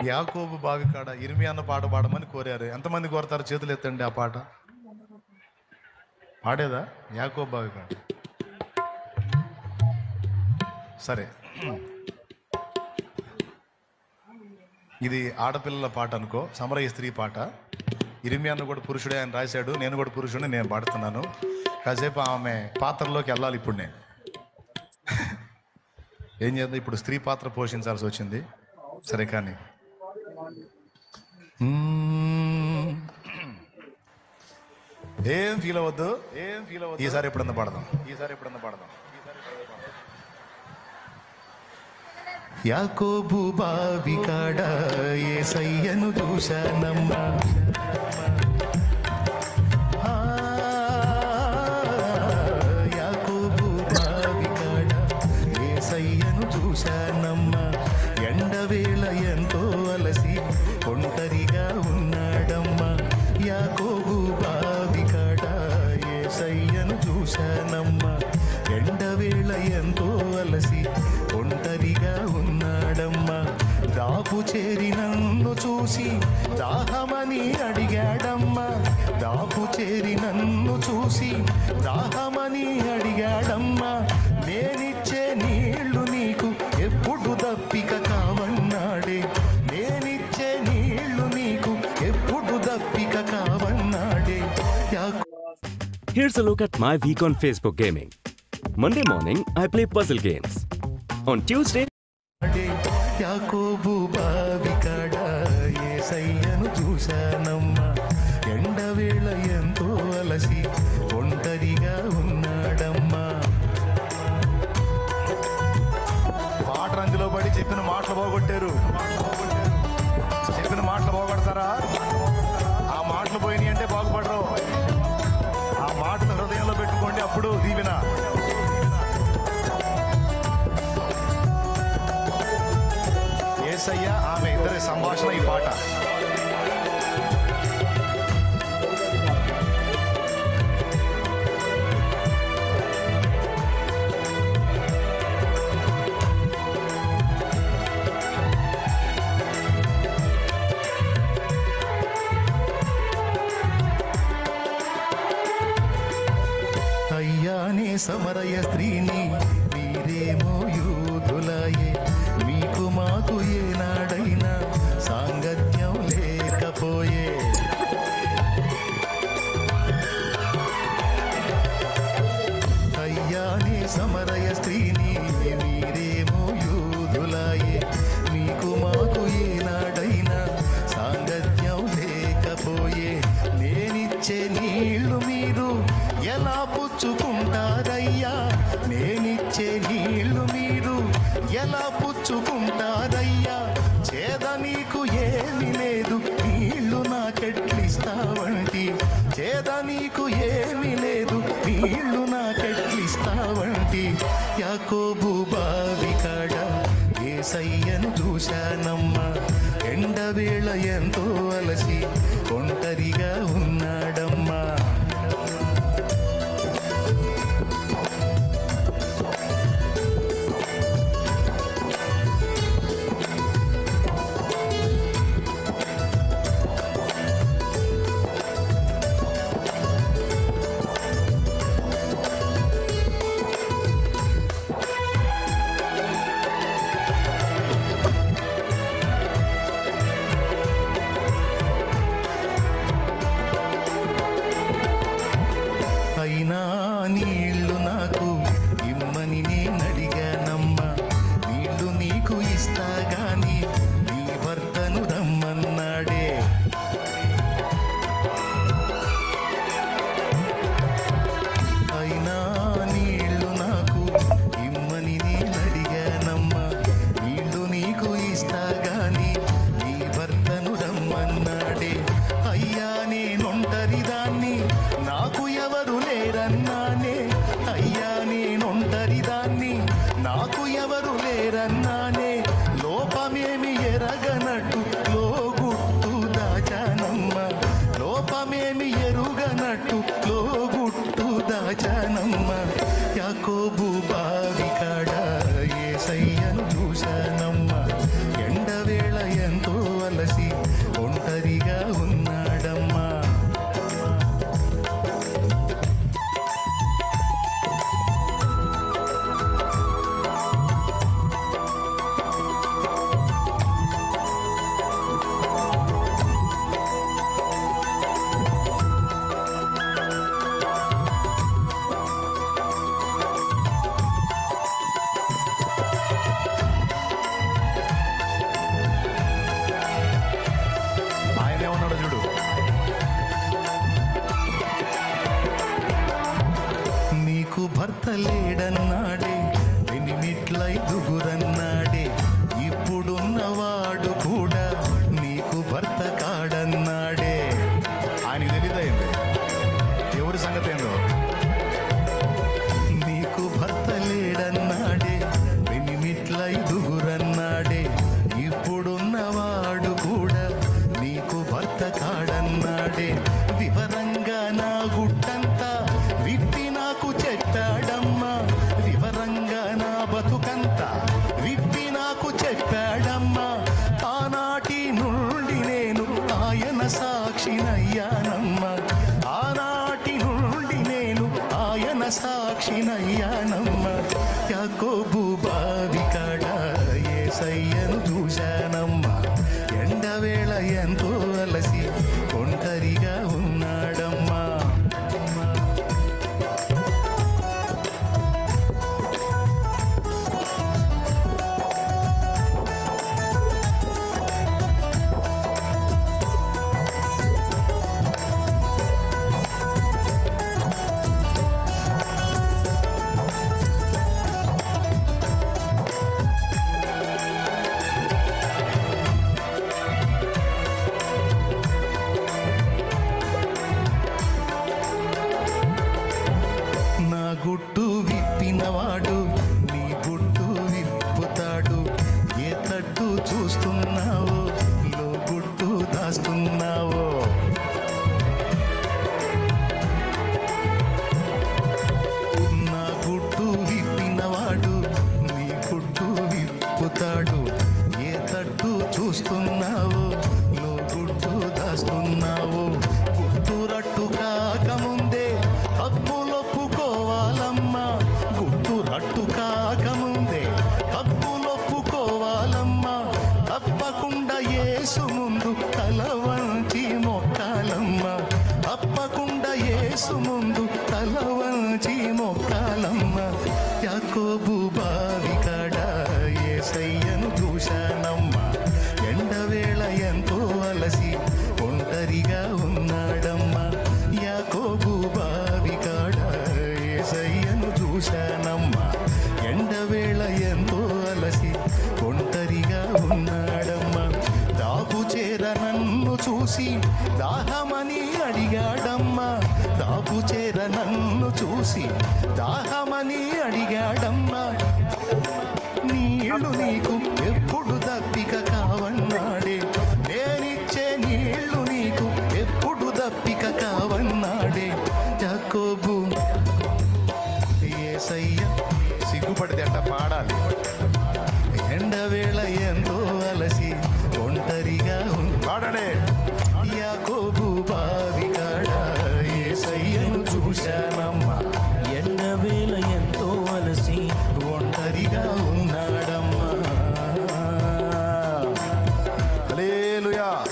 యాకోబు బావి కాడ ఇర్మియా అన్న పాట పాడమని కోరారు. ఎంతమంది కోరతారు? చేతులు ఎత్తండి. ఆ పాట పాడేదా? యాకోబు బావి కాడ. సరే, ఇది ఆడపిల్లల పాట అనుకో, సమరయ స్త్రీ పాట. ఇర్మియాను కూడా పురుషుడే ఆయన రాశాడు, నేను కూడా పురుషుడిని, నేను పాడుతున్నాను. కాసేపు ఆమె పాత్రలోకి వెళ్ళాలి. ఇప్పుడు నేను ఏం చేద్దాం, ఇప్పుడు స్త్రీ పాత్ర పోషించాల్సి వచ్చింది. సరే కానీ ఏం ఫీల్ అవ్వద్దు. ఈసారి ఎప్పుడన్నా పడదాం. యాకోబు బావి కాడ యేసయ్యను చూశానమ్మా, యాకోబు బావి కాడ యేసయ్యను చూశానమ్మా. ఎండవేళ ఎంతో అలసి ఒంటరిగా ఉన్నాడమ్మా. యాకోబు బావి కాడ యేసయ్యను చూశానమ్మా. ఎండవేళ ఎంతో అలసి ఒంటరిగా ఉన్నాడమ్మా. దాపు చేరి నన్ను చూసి దాహమని అడిగాడమ్మా. దాపు చేరి నన్ను చూసి దాహమని అడిగాడమ్మా. నేనిచ్చే నీళ్లు నీకు ఎప్పుడు దప్పిక కావన్నాడే. నేనిచ్చే నీళ్లు నీకు ఎప్పుడు దప్పిక కావన్నాడే. Here's a look at my week on Facebook gaming. Monday morning, I play puzzle games. On Tuesday, యాకోబు బావి కాడ యేసయ్యను చూశానమ్మా. ఎండవేళ ఎంతో అలసి ఒంటరిగా ఉన్నాడమ్మా. పాట రంగులో పడి చెప్పిన మాటలు పోగొట్టారు. చెప్పిన మాటలు పోగొడతారా? ఆ మాటలు పోయినాయి అంటే బాగుపడరు. ఆ మాటను హృదయంలో పెట్టుకోండి, అప్పుడు దీవెన. యేసయ్య ఆమె ఇద్దరి సంభాషణ ఈ పాట. అయ్యానే సమరయ స్త్రీని, మీరేమో యూదులాయే. మీకు మాకు ఏనాడైనా సాంగత్యం లేకపోయే. అయ్యానే సమరయ స్త్రీని, మీరేమో యూదులాయే. మీకు మాకు ఏనాడైనా సాంగత్యం లేకపోయే. నేనిచ్చే నీళ్లు మీరు ఎలా పుచ్చుకుంటారయ్యా. నేనిచ్చే నీళ్లు మీరు ఎలా పుచ్చుకుంటారయ్యా. చేద నీకు ఏమి లేదు, నీళ్లు నాకెట్లిస్తావంటి. చేద నీకు ఏమి లేదు, నీళ్లు నాకెట్లిస్తావంటి. యాకోబు బావి కాడ యేసయ్యను చూశానమ్మా. ఎండవేళ ఎంతో అలసి ఒంటరిగా ఉన్నాడమ్మా. కూడా నీకు భర్త కాడన్నాడే. ఆయనకి తెలియదైంది ఎవరి సంగతి ఏందో. నీకు భర్త లేడన్నాడే, వెనిమిట్ల ఐదుగురన్నాడే. ఇప్పుడున్నవాడు కూడా నీకు భర్త కాడన్నాడే. వివరంగా నా గుట్టంతా విప్పి నాకు చెప్పాడమ్మా. వివరంగా నా బతుకంతా విప్పి నాకు చెప్పాడమ్మా. ఆనాటి నుండి నేను ఆయన సాక్షినయ్యానమ్మా. ఆనాటి నుండి నేను ఆయన సాక్షినయ్యానమ్మా. యాకోబు బావి కాడ యేసయ్యను చూశానమ్మా. ఎండవేళ ఎంతో అలసి ఒంటరిగా ఉన్నాడమ్మా. నా గుట్టు విప్పినవాడు నీ గుట్టు విప్పుతాడు. ఏ తట్టు చూస్తున్నావో లో గుట్టు దాస్తున్నావో. నా గుట్టు విప్పినవాడు నీ గుట్టు విప్పుతాడు. ఏ తట్టు చూస్తున్నావో లో గుట్టు దాస్తున్నావో. గుట్టు రట్టు కాకముందే హక్కులొప్పుకోవాలమ్మా. గుట్టు రట్టు కాకముందే హక్కులొప్పుకోవాలమ్మా. తప్పకుండా యేసు ముందు తల వంచి మొక్కాలమ్మా. తప్పకుండా యేసు ముందు తల వంచి మొక్కాలమ్మా. యాకోబు బావి కాడ యేసయ్యను చూశానమ్మా. ఎండవేళ ఎంతో అలసి ఒంటరిగా ఉన్నాడమ్మా. యాకోబు బావి కాడ యేసయ్యను చూశానమ్మా. ఎండవేళ ఎంతో అలసి ఒంటరిగా ఉన్నాడమ్మా. దాపు చేర నన్ను చూసి దాహమని అడిగాడమ్మా. దాపు చేర నన్ను చూసి దాహమని అడిగాడమ్మా. నీళ్లు నీకు ఎప్పుడు దప్పిక కావన్నాడే. నేనిచ్చే నీళ్లు నీకు ఎప్పుడు దప్పిక కావన్నాడే. యాకోబు యేసయ్య సిగ్గుపడితే అట్ట పాడాలి. ఎండవేళ ఎంతో అలసి ఒంటరిగా పాడడే. యాకోబు బావి కాడ యేసయ్యను చూశానమ్మా. ఎండవేళ ఎంతో అలసి ఒంటరిగా ఉన్నాడమ్మా. హల్లెలూయా.